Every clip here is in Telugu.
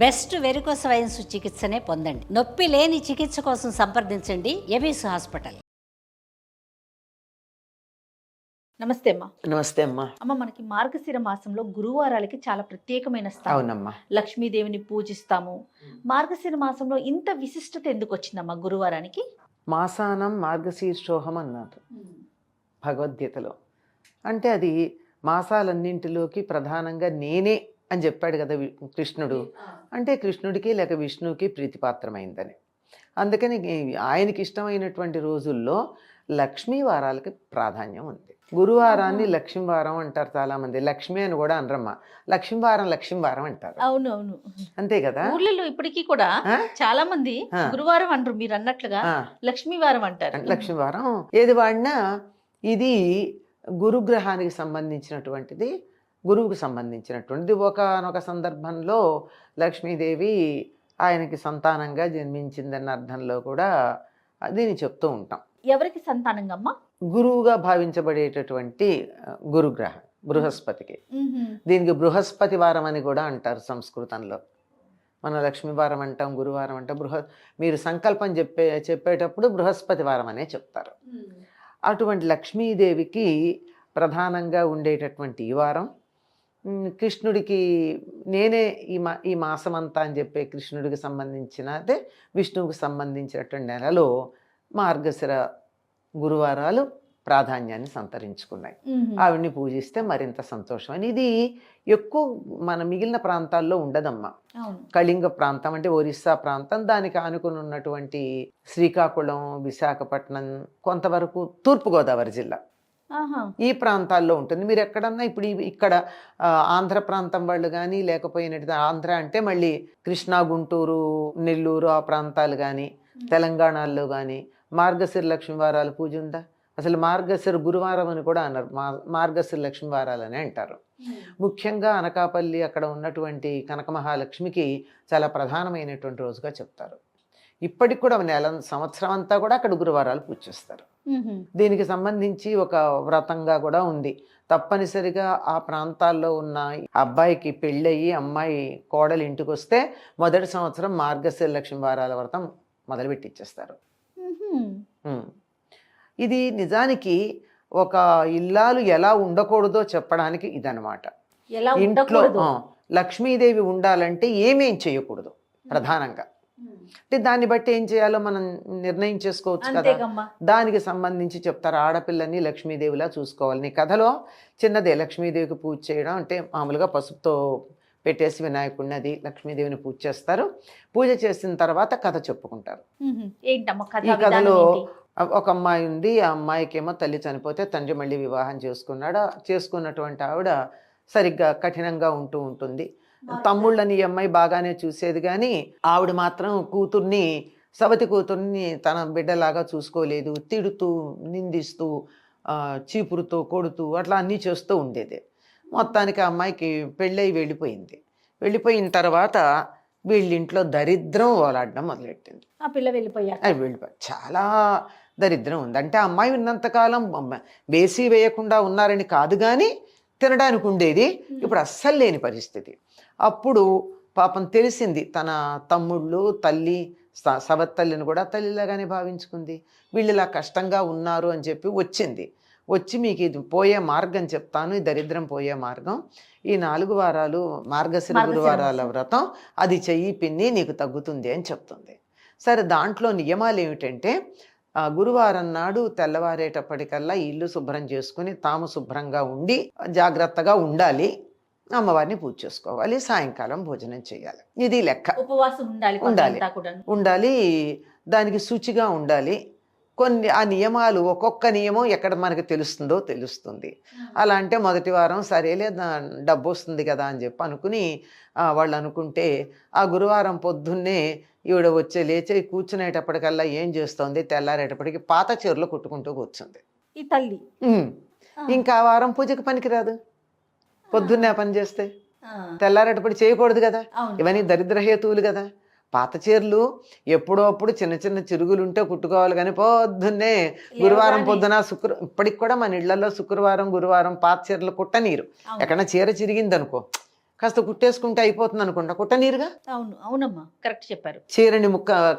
బెస్ట్ వెరికోస్ వెయిన్స్ చికిత్సనే పొందండి. నొప్పి లేని చికిత్స కోసం సంప్రదించండి ఎబిస్ హాస్పిటల్. నమస్తే అమ్మా. నమస్తే అమ్మా. అమ్మ, మనకి మార్గశిర మాసంలో గురువారాలకి చాలా ప్రత్యేకమైన స్థానం. అవునమ్మా. లక్ష్మీదేవిని పూజిస్తాము. మార్గశిర మాసంలో ఇంత విశిష్టత ఎందుకు వచ్చిందమ్మా గురువారానికి? మాసానం మార్గశీర్షోహం అన్నారు భగవద్గీతలో. అంటే అది మాసాలన్నింటిలోకి ప్రధానంగా నేనే అని చెప్పాడు కదా కృష్ణుడు. అంటే కృష్ణుడికి లేక విష్ణువుకి ప్రీతిపాత్రమైందని. అందుకని ఆయనకి ఇష్టమైనటువంటి రోజుల్లో లక్ష్మీ వారాలకి ప్రాధాన్యం ఉంది. గురువారాన్ని లక్ష్మీవారం అంటారు చాలామంది. లక్ష్మి అని కూడా అనరమ్మా, లక్ష్మీవారం అంటారు. అవును అవును, అంతే కదా. ఊర్లలో ఇప్పటికీ కూడా చాలా మంది గురువారం అంటారు, మీరు అన్నట్లుగా లక్ష్మీవారం అంటారు. లక్ష్మీవారం ఏది వాడినా ఇది గురుగ్రహానికి సంబంధించినటువంటిది, గురువుకు సంబంధించినటువంటిది. ఒకనొక సందర్భంలో లక్ష్మీదేవి ఆయనకి సంతానంగా జన్మించిందన్న అర్థంలో కూడా దీన్ని చెప్తూ ఉంటాం. ఎవరికి సంతానంగమ్మా? గురువుగా భావించబడేటటువంటి గురుగ్రహం బృహస్పతికి. దీనికి బృహస్పతి వారం అని కూడా అంటారు సంస్కృతంలో. మన లక్ష్మీవారం అంటాం, గురువారం అంటాం. మీరు సంకల్పం చెప్పేటప్పుడు బృహస్పతి వారం అనే చెప్తారు. అటువంటి లక్ష్మీదేవికి ప్రధానంగా ఉండేటటువంటి ఈ వారం, కృష్ణుడికి నేనే ఈ మాసం అంతా అని చెప్పే కృష్ణుడికి సంబంధించిన, అదే విష్ణువుకి సంబంధించినటువంటి నెలలో మార్గశిర గురువారాలు ప్రాధాన్యాన్ని సంతరించుకున్నాయి. ఆవిడ్ని పూజిస్తే మరింత సంతోషం అని. ఇది ఎక్కువ మన మిగిలిన ప్రాంతాల్లో ఉండదమ్మా. కళింగ ప్రాంతం అంటే ఒరిస్సా ప్రాంతం, దానికి ఆనుకుని ఉన్నటువంటి శ్రీకాకుళం, విశాఖపట్నం, కొంతవరకు తూర్పుగోదావరి జిల్లా, ఈ ప్రాంతాల్లో ఉంటుంది. మీరు ఎక్కడన్నా ఇప్పుడు ఇక్కడ ఆంధ్ర ప్రాంతం వాళ్ళు కానీ, లేకపోయినట్టు ఆంధ్ర అంటే మళ్ళీ కృష్ణా, గుంటూరు, నెల్లూరు ఆ ప్రాంతాలు కానీ, తెలంగాణలో కానీ మార్గశిర లక్ష్మీవారాల పూజ ఉందా? అసలు మార్గశిర గురువారం అని కూడా అన్నారు, మార్గశిర లక్ష్మీవారాలని అంటారు. ముఖ్యంగా అనకాపల్లి అక్కడ ఉన్నటువంటి కనక మహాలక్ష్మికి చాలా ప్రధానమైనటువంటి రోజుగా చెప్తారు. ఇప్పటికి కూడా సంవత్సరం అంతా కూడా అక్కడ గురువారాలు పూజ చేస్తారు. దీనికి సంబంధించి ఒక వ్రతంగా కూడా ఉంది. తప్పనిసరిగా ఆ ప్రాంతాల్లో ఉన్న అబ్బాయికి పెళ్ళయి అమ్మాయి కోడలు ఇంటికి వస్తే మొదటి సంవత్సరం మార్గశిర లక్ష్మీవారాల వ్రతం మొదలుపెట్టి ఇచ్చేస్తారు. ఇది నిజానికి ఒక ఇల్లాలు ఎలా ఉండకూడదో చెప్పడానికి ఇదనమాట. ఇంట్లో లక్ష్మీదేవి ఉండాలంటే ఏమేం చేయకూడదు ప్రధానంగా. అంటే దాన్ని బట్టి ఏం చేయాలో మనం నిర్ణయం చేసుకోవచ్చు కదా. దానికి సంబంధించి చెప్తారు. ఆడపిల్లని లక్ష్మీదేవిలా చూసుకోవాలి. నీ కథలో చిన్నదే లక్ష్మీదేవికి పూజ చేయడం అంటే మామూలుగా పసుపుతో పెట్టేసి వినాయకుడిని అది లక్ష్మీదేవిని పూజ చేస్తారు. పూజ చేసిన తర్వాత కథ చెప్పుకుంటారు. ఈ కథలో ఒక అమ్మాయి ఉంది. ఆ అమ్మాయికి ఏమో తల్లి చనిపోతే తండ్రి మళ్ళీ వివాహం చేసుకున్నాడు. చేసుకున్నటువంటి ఆవిడ సరిగ్గా కఠినంగా ఉంటుంది. తమ్ముళ్ళని ఈ అమ్మాయి బాగానే చూసేది, కానీ ఆవిడ మాత్రం కూతుర్ని, సవతి కూతుర్ని తన బిడ్డలాగా చూసుకోలేదు. తిడుతూ, నిందిస్తూ, చీపురుతో కొడుతూ అట్లా అన్నీ చేస్తూ ఉండేది. మొత్తానికి ఆ అమ్మాయికి పెళ్ళై వెళ్ళిపోయింది. వెళ్ళిపోయిన తర్వాత వీళ్ళింట్లో దరిద్రం ఓలాడడం మొదలెట్టింది. ఆ పిల్ల వెళ్ళిపోయి చాలా దరిద్రం ఉంది. అంటే ఆ అమ్మాయి ఉన్నంతకాలం వేసి వేయకుండా ఉన్నారని కాదు, కానీ తినడానికి ఉండేది. ఇప్పుడు అస్సలు లేని పరిస్థితి. అప్పుడు పాపం తెలిసింది, తన తమ్ముళ్ళు, తల్లి, సవత్తల్లిని కూడా తల్లిలాగానే భావించుకుంది. వీళ్ళు ఇలా కష్టంగా ఉన్నారు అని చెప్పి వచ్చి మీకు ఇది పోయే మార్గం చెప్తాను, ఈ దరిద్రం పోయే మార్గం, ఈ 4 వారాలు మార్గశిర గురువారాల వ్రతం అది చెయ్యి పిన్ని, నీకు తగ్గుతుంది అని చెప్తుంది. సరే, దాంట్లో నియమాలు ఏమిటంటే గురువారం నాడు తెల్లవారేటప్పటికల్లా ఇల్లు శుభ్రం చేసుకుని తాము శుభ్రంగా ఉండి జాగ్రత్తగా ఉండాలి, అమ్మవారిని పూజ చేసుకోవాలి, సాయంకాలం భోజనం చేయాలి. ఇది లెక్క. ఉపవాసం ఉండాలి, దానికి శుచిగా ఉండాలి. కొన్ని ఆ నియమాలు, ఒక్కొక్క నియమం ఎక్కడ మనకు తెలుస్తుంది. అలా అంటే మొదటి వారం సరేలే డబ్బు వస్తుంది కదా అని చెప్పి అనుకుని వాళ్ళు అనుకుంటే, ఆ గురువారం పొద్దున్నే ఈవిడ లేచి కూర్చునేటప్పటికల్లా ఏం చేస్తుంది, తెల్లారేటప్పటికి పాత చీరలు కుట్టుకుంటూ కూర్చుంది ఈ తల్లి. ఇంకా వారం పూజకి పనికిరాదు. పొద్దున్నే పని చేస్తే తెల్లారేటప్పుడు చేయకూడదు కదా. ఇవన్నీ దరిద్రహేతువులు కదా. పాత చీరలు ఎప్పుడో అప్పుడు చిన్న చిన్న చిరుగులుంటే కుట్టుకోవాలి, కానీ పొద్దున్నే గురువారం పొద్దున ఇప్పటికి కూడా మన ఇళ్లలో శుక్రవారం, గురువారం పాత చీరలు కుట్టనీరు. ఎక్కడన్నా చీర చిరిగిందనుకో, కాస్త కుట్టేసుకుంటే అయిపోతుంది అనుకుంటా, కుట్టనీరుగా. అవును, అవునమ్మా, కరెక్ట్ చెప్పారు. చీరని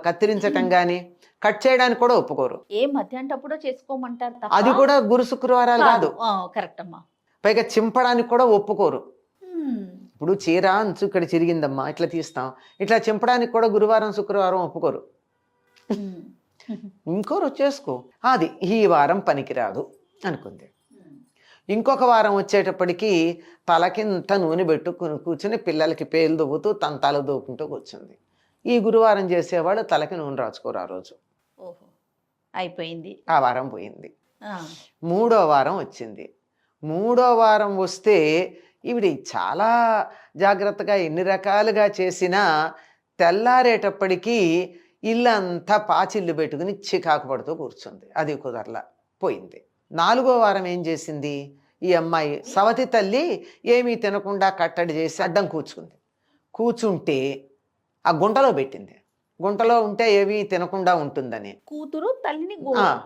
కత్తిరించటం కానీ కట్ చేయడానికి కూడా ఒప్పుకోరు. ఏ మధ్యాహ్నటప్పుడో చేసుకోమంటారు తప్ప అది కూడా గురు శుక్రవారాలు కాదు. కరెక్ట్ అమ్మా. పైగా చింపడానికి కూడా ఒప్పుకోరు. హ్మ్. ఇప్పుడు చీర అంచు ఇక్కడ చిరిగిందమ్మా, ఇట్లా తీస్తాం, ఇట్లా చింపడానికి కూడా గురువారం శుక్రవారం ఒప్పుకోరు. హ్మ్. ఇంకో రోజు చేసుకో, అది ఈ వారం పనికిరాదు అనుకుంది. ఇంకొక వారం వచ్చేటప్పటికి తలకింత నూనె పెట్టుకుని కూర్చుని పిల్లలకి పేలు దువ్వుతూ తన తల దూకుంటూ కూర్చుంది. ఈ గురువారం చేసేవాళ్ళు తలకి నూనె రాచుకోరు ఆ రోజు. ఓహో, అయిపోయింది. ఆ వారం పోయింది. ఆ. మూడో వారం వచ్చింది. మూడో వారం వస్తే ఈవిడ చాలా జాగ్రత్తగా ఎన్ని రకాలుగా చేసినా తెల్లారేటప్పటికీ ఇల్లంతా పాచిళ్ళు పెట్టుకుని చికాకు పడుతూ కూర్చుంది. అది కుదరలా, పోయింది. నాలుగో వారం ఏం చేసింది ఈ అమ్మాయి, సవతి తల్లి ఏమీ తినకుండా కట్టడి చేసి అడ్డం కూర్చుంటే ఆ గుంటలో పెట్టింది. గుంటలో ఉంటే ఏవి తినకుండా ఉంటుందని కూతురు తల్లిని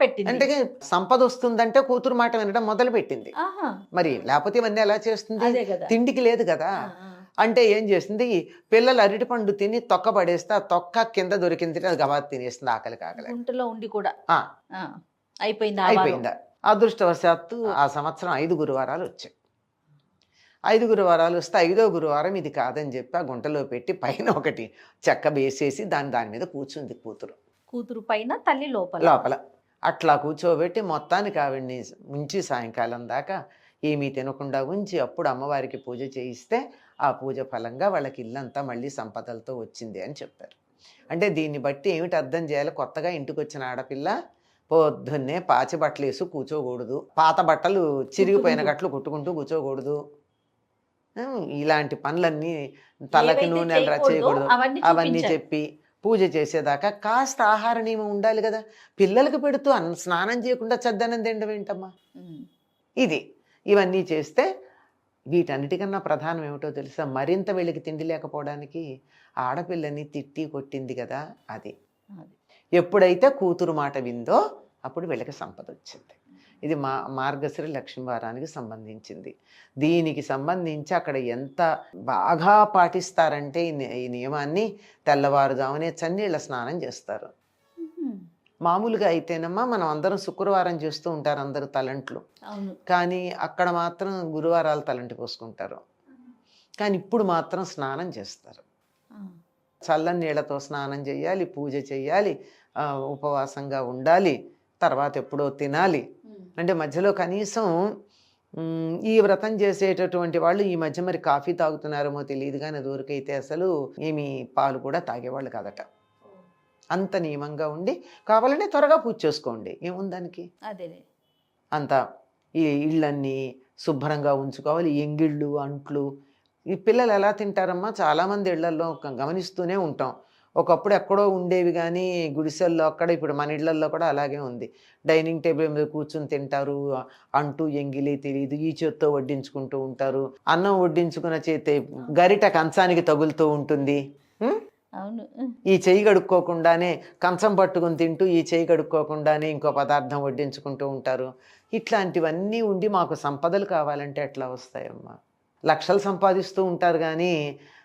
పెట్టింది. అంటే సంపద వస్తుందంటే కూతురు మాట వినడం మొదలు పెట్టింది. మరి లేకపోతే ఇవన్నీ ఎలా చేస్తుంది, తిండికి లేదు కదా. అంటే ఏం చేసింది, పిల్లలు అరటిపండు తిని తొక్క పడేస్తే ఆ తొక్క కింద దొరికింది, అది గబా తినేస్తుంది ఆకలి కాకలి. గుంటలో ఉండి కూడా అయిపోయిందా. అదృష్టవశాత్తు ఆ సంవత్సరం 5 గురువారాలు వచ్చాయి. 5 గురువారాలు వస్తే 5వ గురువారం ఇది కాదని చెప్పి ఆ గుంటలో పెట్టి పైన ఒకటి చెక్క వేసేసి దాని మీద కూర్చుంది కూతురు పైన, తల్లి లోపల. అట్లా కూర్చోబెట్టి మొత్తానికి ఆవిడ్ని ఉంచి సాయంకాలం దాకా ఏమీ తినకుండా ఉంచి అప్పుడు అమ్మవారికి పూజ చేయిస్తే ఆ పూజ ఫలంగా వాళ్ళకి ఇల్లంతా మళ్ళీ సంపదలతో వచ్చింది అని చెప్పారు. అంటే దీన్ని బట్టి ఏమిటి అర్థం చేయాలి, కొత్తగా ఇంటికి వచ్చిన ఆడపిల్ల పొద్దున్నే పాచి బట్టలు వేసి కూర్చోకూడదు, పాత బట్టలు చిరిగిపోయిన గట్లు కుట్టుకుంటూ కూర్చోకూడదు, ఇలాంటి పనులన్నీ తలకి నూనె చేయకూడదు, అవన్నీ చెప్పి పూజ చేసేదాకా కాస్త ఆహార నియమం ఉండాలి కదా. పిల్లలకు పెడుతూ స్నానం చేయకుండా చద్దనం తినడం ఏంటమ్మా. ఇవన్నీ చేస్తే వీటన్నిటికన్నా ప్రధానం ఏమిటో తెలుసా, మరింత వీళ్ళకి తిండి లేకపోవడానికి ఆడపిల్లని తిట్టి కొట్టింది కదా. అది ఎప్పుడైతే కూతురు మాట విందో అప్పుడు వీళ్ళకి సంపద వచ్చింది. ఇది మార్గశిర లక్ష్మీ వారానికి సంబంధించింది. దీనికి సంబంధించి అక్కడ ఎంత బాగా పాటిస్తారంటే ఈ నియమాన్ని, తెల్లవారుజామునే చన్నీళ్ళ స్నానం చేస్తారు. మామూలుగా అయితేనమ్మా మనం అందరం శుక్రవారం చేస్తూ ఉంటారు అందరూ తలంట్లు, కానీ అక్కడ మాత్రం గురువారాలు తలంటి పోసుకుంటారు. కానీ ఇప్పుడు మాత్రం స్నానం చేస్తారు. చల్లని నీళ్ళతో స్నానం చేయాలి, పూజ చేయాలి, ఉపవాసంగా ఉండాలి, తర్వాత ఎప్పుడో తినాలి. అంటే మధ్యలో కనీసం ఈ వ్రతం చేసేటటువంటి వాళ్ళు ఈ మధ్య మరి కాఫీ తాగుతున్నారేమో తెలియదు కానీ దూరకైతే అసలు ఏమి పాలు కూడా తాగేవాళ్ళు కాదట. అంత నియమంగా ఉండి కావాలంటే త్వరగా పూజ చేసుకోండి, ఏముందానికి. అంత ఈ ఇళ్ళన్నీ శుభ్రంగా ఉంచుకోవాలి. ఎంగిళ్ళు అంట్లు ఈ పిల్లలు ఎలా తింటారమ్మా, చాలామంది ఇళ్లల్లో గమనిస్తూనే ఉంటాం. ఒకప్పుడు ఎక్కడో ఉండేవి కానీ గుడిసెల్లో అక్కడ, ఇప్పుడు మన ఇళ్లల్లో కూడా అలాగే ఉంది. డైనింగ్ టేబుల్ మీద కూర్చుని తింటారు, అంటూ ఎంగిలి తెలియదు, ఈ చేత్తో వడ్డించుకుంటూ ఉంటారు. అన్నం వడ్డించుకున్న చేతి గరిట కంచానికి తగులుతూ ఉంటుంది. ఈ చెయ్యి కడుక్కోకుండానే కంచం పట్టుకుని తింటూ ఈ చెయ్యి కడుక్కోకుండానే ఇంకో పదార్థం వడ్డించుకుంటూ ఉంటారు. ఇట్లాంటివన్నీ ఉండి మాకు సంపదలు కావాలంటే ఎట్లా వస్తాయమ్మా. లక్షలు సంపాదిస్తూ ఉంటారు కానీ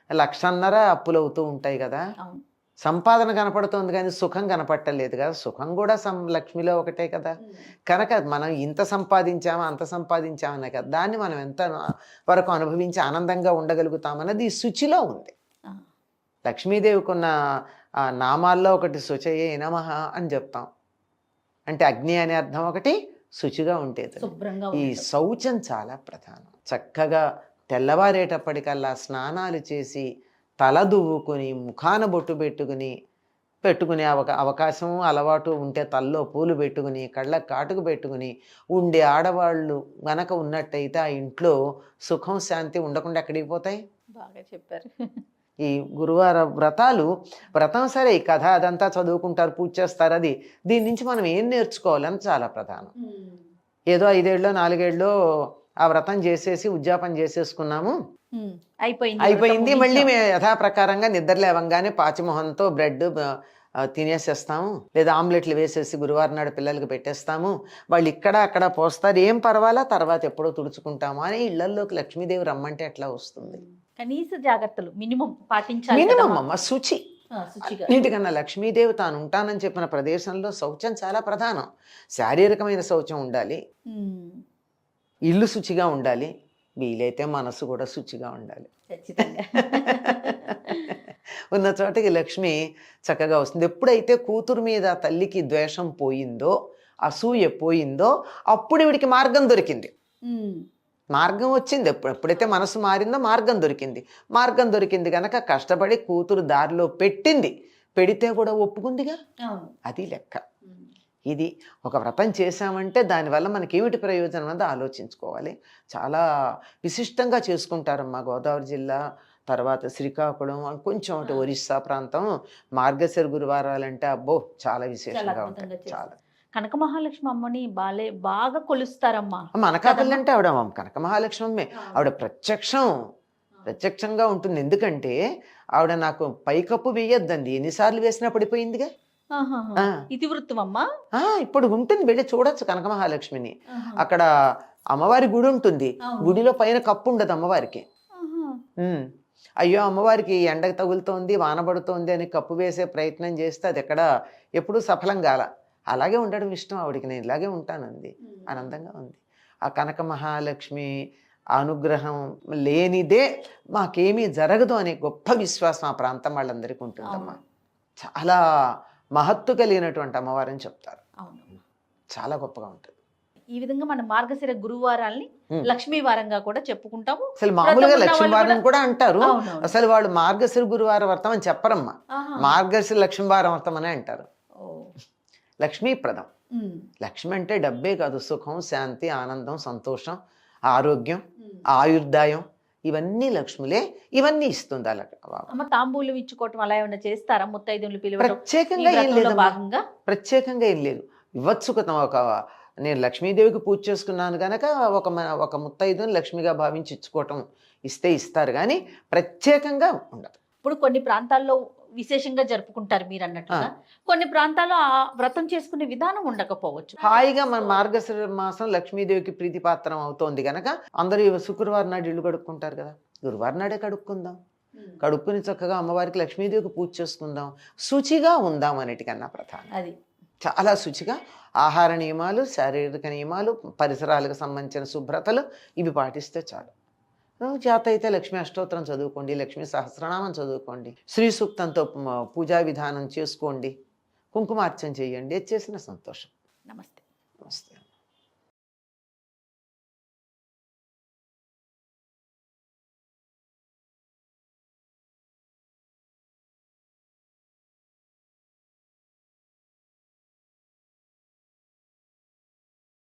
1.5 అప్పులవుతూ ఉంటాయి కదా. సంపాదన కనపడుతుంది కానీ సుఖం కనపట్టలేదు కదా. సుఖం కూడా లక్ష్మిలో ఒకటే కదా. కనుక మనం ఇంత సంపాదించామా అంత సంపాదించామనే కదా, దాన్ని మనం ఎంత వరకు అనుభవించి ఆనందంగా ఉండగలుగుతామన్నది ఈ శుచిలో ఉంది. లక్ష్మీదేవికి ఉన్న నామాల్లో ఒకటి శుచయే నమః అని చెప్తాం. అంటే అగ్ని అనే అర్థం ఒకటి, శుచిగా ఉండేది. ఈ శౌచం చాలా ప్రధానం. చక్కగా తెల్లవారేటప్పటికల్లా స్నానాలు చేసి తల దువ్వుకొని ముఖాన బొట్టు పెట్టుకునే అవకాశం అలవాటు ఉంటే తల్లో పూలు పెట్టుకుని కళ్ళకు కాటుకు పెట్టుకుని ఉండే ఆడవాళ్ళు గనక ఉన్నట్టయితే ఆ ఇంట్లో సుఖం శాంతి ఉండకుండా ఎక్కడికి పోతాయి. బాగా చెప్పారు. ఈ గురువార వ్రతం సరే, ఈ కథ అదంతా చదువుకుంటారు, పూజ చేస్తారు. అది దీని నుంచి మనం ఏం నేర్చుకోవాలని చాలా ప్రధానం. ఏదో 5 ఏళ్ళో 4 ఏళ్ళో ఆ వ్రతం చేసేసి ఉద్యాపన చేసేసుకున్నాము, అయిపోయింది, మళ్ళీ మేము యథాప్రకారంగా నిద్ర లేవంగానే పాచిమొహంతో బ్రెడ్ తినేసేస్తాము, లేదా ఆమ్లెట్లు వేసేసి గురువారం నాడు పిల్లలకి పెట్టేస్తాము, వాళ్ళు ఇక్కడ అక్కడ పోస్తారు, ఏం పర్వాలా తర్వాత ఎప్పుడో తుడుచుకుంటాము అని ఇళ్లల్లోకి లక్ష్మీదేవి రమ్మంటే ఎట్లా వస్తుంది. కనీస జాగ్రత్తలు మినిమం పాటించాలి మినిమం కదమ్మా. అమ్మ శుచి. శుచిగా. అన్నిటికన్నా లక్ష్మీదేవి తాను ఉంటానని చెప్పిన ప్రదేశంలో శౌచం చాలా ప్రధానం. శారీరకమైన శౌచం ఉండాలి, ఉమ్, ఇల్లు శుచిగా ఉండాలి, వీలైతే మనసు కూడా శుచిగా ఉండాలి. ఖచ్చితంగా. ఉన్న చోటకి లక్ష్మి చక్కగా వస్తుంది. ఎప్పుడైతే కూతురు మీద తల్లికి ద్వేషం పోయిందో, అసూయ పోయిందో, అప్పుడు వీడికి మార్గం దొరికింది. ఉమ్, మార్గం వచ్చింది. ఎప్పుడైతే మనసు మారిందో మార్గం దొరికింది. మార్గం దొరికింది కనుక కష్టపడి కూతురు దారిలో పెట్టింది. పెడితే కూడా ఒప్పుకుందిగా, అవును. అది లెక్క. ఉమ్, ఇది ఒక వ్రతం చేశామంటే దానివల్ల మనకి ఏమిటి ప్రయోజనం అన్నది ఆలోచించుకోవాలి. చాలా విశిష్టంగా చేసుకుంటారమ్మా గోదావరి జిల్లా, తర్వాత శ్రీకాకుళం, కొంచెం అటు ఒరిస్సా ప్రాంతం మార్గశిర గురువారాలంటే అబ్బో చాలా విశేషంగా చాలా ఉంటాయి. అద్భుతంగా చాలా కనక మహాలక్ష్మి అమ్మని బాగా కొలుస్తారమ్మా. అనకాపల్లి అంటే ఆవిడ కనక మహాలక్ష్మి. ఆవిడ ప్రత్యక్షంగా ఉంటుంది. ఎందుకంటే ఆవిడ నాకు పైకప్పు వేయొద్దండి, ఎన్నిసార్లు వేసినా పడిపోయిందిగా. ఆహాహా. ఆ. ఇతివృత్తం అమ్మా. ఇప్పుడు ఉంటుంది, వెళ్ళి చూడొచ్చు కనక మహాలక్ష్మిని. ఆహా. అక్కడ అమ్మవారి గుడి ఉంటుంది, అవును. గుడిలో పైన కప్పు ఉండదు అమ్మవారికి. ఆహా. అయ్యో అమ్మవారికి ఎండ తగులుతోంది, వాన పడుతోంది అని కప్పు వేసే ప్రయత్నం చేస్తే అది ఎక్కడ ఎప్పుడూ సఫలం కాల. అలాగే ఉండడం ఇష్టం ఆవిడికి, నేను ఇలాగే ఉంటానంది. ఆనందంగా ఉంది. ఆ కనక మహాలక్ష్మి అనుగ్రహం లేనిదే మాకేమీ జరగదు అనే గొప్ప విశ్వాసం ఆ ప్రాంతం వాళ్ళందరికీ ఉంటుందమ్మా. చాలా మహత్తు కలిగినటువంటి అమ్మవారని చెప్తారు. అవును. చాలా గొప్పగా ఉంటుంది. ఈ విధంగా మనం మార్గశిర గురువారాల్ని లక్ష్మీ వారంగా కూడా చెప్పుకుంటాము. అసలు మామూలుగా వ్రతం ఉన్న లక్ష్మీ వాళ్ళు వారం కూడా అంటారు. అవునవును. అసలు వాళ్ళు మార్గశిర గురువార వ్రతం అని చెప్పరమ్మా, ఆహా. మార్గశిర లక్ష్మీ వారం వ్రతం అనే అంటారు. ఓ. లక్ష్మీప్రదం. ఉమ్, లక్ష్మి అంటే డబ్బే కాదు, సుఖం, శాంతి, ఆనందం, సంతోషం, ఆరోగ్యం, ఉమ్. ఆయుర్దాయం, ఇవన్నీ లక్ష్ములే. ఇవన్నీ ఇస్తుంది అలా. అమ్మ తాంబూలం ఇచ్చుకోవటం అలా ఏమైనా చేస్తారా? ముత్తైదువులు పిలవడం ఈ ప్రత్యేకంగా ఏం వ్రతంలో లేదమ్మా, భాగంగా? ప్రత్యేకంగా ఏం లేదు. ఇవ్వచ్చు కదా. నేను లక్ష్మీదేవికి పూజ చేసుకున్నాను కనుక ఒక ముత్తైదుని లక్ష్మిగా భావించి ఇచ్చుకోవటం, ఇస్తే ఇస్తారు, కానీ ప్రత్యేకంగా ఉండదు. ఇప్పుడు కొన్ని ప్రాంతాల్లో విశేషంగా జరుపుకుంటారు మీరు అన్నట్టుగా, కొన్ని ప్రాంతాల్లో ఆ వ్రతం చేసుకునే విధానం ఉండకపోవచ్చు. హాయిగా మన మార్గశిర మాసం లక్ష్మీదేవికి ప్రీతిపాత్రం అవుతోంది కనుక అందరూ శుక్రవారం నాడు ఇల్లు కడుక్కుంటారు కదా, గురువారం నాడే కడుక్కుందాం. కడుక్కుని చక్కగా అమ్మవారికి లక్ష్మీదేవికి పూజ చేసుకుందాం, శుచిగా ఉందాం అన్నిటికన్నా ప్రధానం. అది చాలా శుచిగా ఆహార నియమాలు, శారీరక నియమాలు, పరిసరాలకు సంబంధించిన శుభ్రతలు ఇవి పాటిస్తే చాలు. చేత అయితే లక్ష్మీ అష్టోత్తరం చదువుకోండి, లక్ష్మీ సహస్రనామం చదువుకోండి, శ్రీ సూక్తంతో పూజా విధానం చేసుకోండి, కుంకుమార్చన చేయండి, చేసిన సంతోషం. నమస్తే. నమస్తే.